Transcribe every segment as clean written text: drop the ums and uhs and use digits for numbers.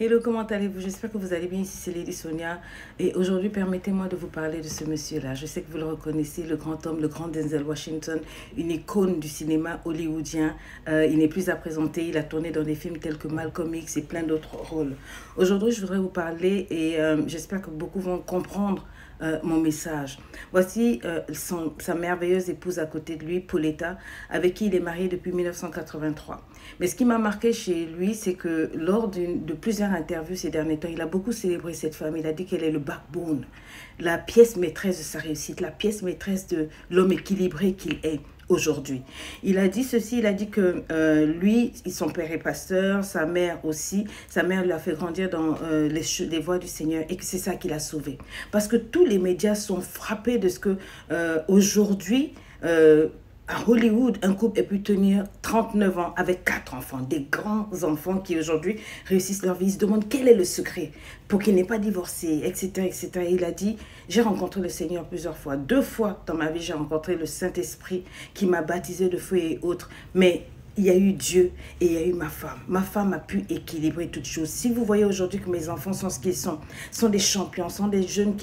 Hello, comment allez-vous? J'espère que vous allez bien. Ici, c'est Lady Sonia. Et aujourd'hui, permettez-moi de vous parler de ce monsieur-là. Je sais que vous le reconnaissez, le grand homme, le grand Denzel Washington, une icône du cinéma hollywoodien. Il n'est plus à présenter. Il a tourné dans des films tels que Malcolm X et plein d'autres rôles. Aujourd'hui, je voudrais vous parler et j'espère que beaucoup vont comprendre mon message. Voici sa merveilleuse épouse à côté de lui, Pauletta, avec qui il est marié depuis 1983. Mais ce qui m'a marqué chez lui, c'est que lors de plusieurs interviews ces derniers temps, il a beaucoup célébré cette femme. Il a dit qu'elle est le backbone, la pièce maîtresse de sa réussite, la pièce maîtresse de l'homme équilibré qu'il est aujourd'hui. Il a dit ceci, il a dit que lui, son père est pasteur, sa mère aussi, sa mère lui a fait grandir dans les voies du Seigneur et que c'est ça qui l'a sauvé. Parce que tous les médias sont frappés de ce que aujourd'hui, à Hollywood, un couple a pu tenir 39 ans avec 4 enfants, des grands enfants qui aujourd'hui réussissent leur vie. Ils se demandent quel est le secret pour qu'ils n'aient pas divorcé, etc., etc. Et il a dit, j'ai rencontré le Seigneur plusieurs fois. 2 fois dans ma vie, j'ai rencontré le Saint-Esprit qui m'a baptisé de feu et autres. Mais il y a eu Dieu et il y a eu ma femme. Ma femme a pu équilibrer toutes choses. Si vous voyez aujourd'hui que mes enfants sont ce qu'ils sont des champions, sont des jeunes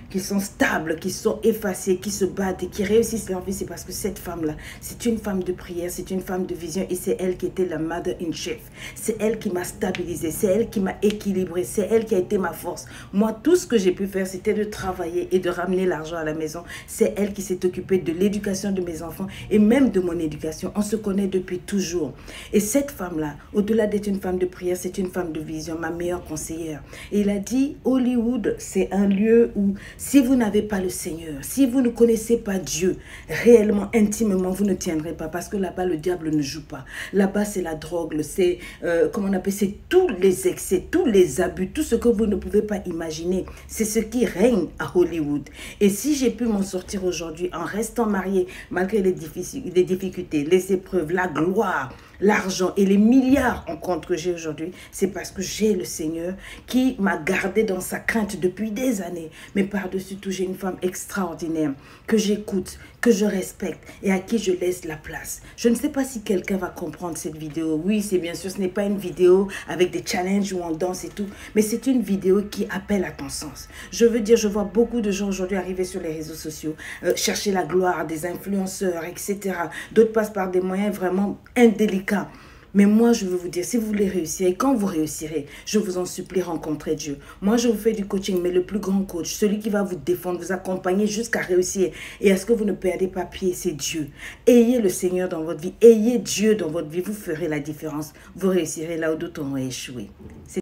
qui sont stables, qui sont effacés, qui se battent et qui réussissent leur vie, c'est parce que cette femme-là, c'est une femme de prière, c'est une femme de vision et c'est elle qui était la mother in chief. C'est elle qui m'a stabilisé, c'est elle qui m'a équilibré, c'est elle qui a été ma force. Moi, tout ce que j'ai pu faire, c'était de travailler et de ramener l'argent à la maison. C'est elle qui s'est occupée de l'éducation de mes enfants et même de mon éducation. On se connaît depuis toujours. Et cette femme-là, au-delà d'être une femme de prière, c'est une femme de vision, ma meilleure conseillère. Et il a dit, Hollywood, c'est un lieu où, si vous n'avez pas le Seigneur, si vous ne connaissez pas Dieu, réellement, intimement, vous ne tiendrez pas. Parce que là-bas, le diable ne joue pas. Là-bas, c'est la drogue, c'est, comment on appelle, c'est tous les excès, tous les abus, tout ce que vous ne pouvez pas imaginer. C'est ce qui règne à Hollywood. Et si j'ai pu m'en sortir aujourd'hui en restant mariée, malgré les difficultés, les épreuves, la gloire, l'argent et les milliards en compte que j'ai aujourd'hui, c'est parce que j'ai le Seigneur qui m'a gardé dans sa crainte depuis des années. Mais par-dessus tout, j'ai une femme extraordinaire que j'écoute, que je respecte et à qui je laisse la place. Je ne sais pas si quelqu'un va comprendre cette vidéo. Oui, c'est bien sûr, ce n'est pas une vidéo avec des challenges où on danse et tout, mais c'est une vidéo qui appelle à ton sens. Je veux dire, je vois beaucoup de gens aujourd'hui arriver sur les réseaux sociaux, chercher la gloire, des influenceurs, etc. D'autres passent par des moyens vraiment indélicats. Mais moi, je veux vous dire, si vous voulez réussir, et quand vous réussirez, je vous en supplie, rencontrez Dieu. Moi, je vous fais du coaching, mais le plus grand coach, celui qui va vous défendre, vous accompagner jusqu'à réussir. Et à ce que vous ne perdez pas pied, c'est Dieu. Ayez le Seigneur dans votre vie, ayez Dieu dans votre vie, vous ferez la différence. Vous réussirez là où d'autres ont échoué.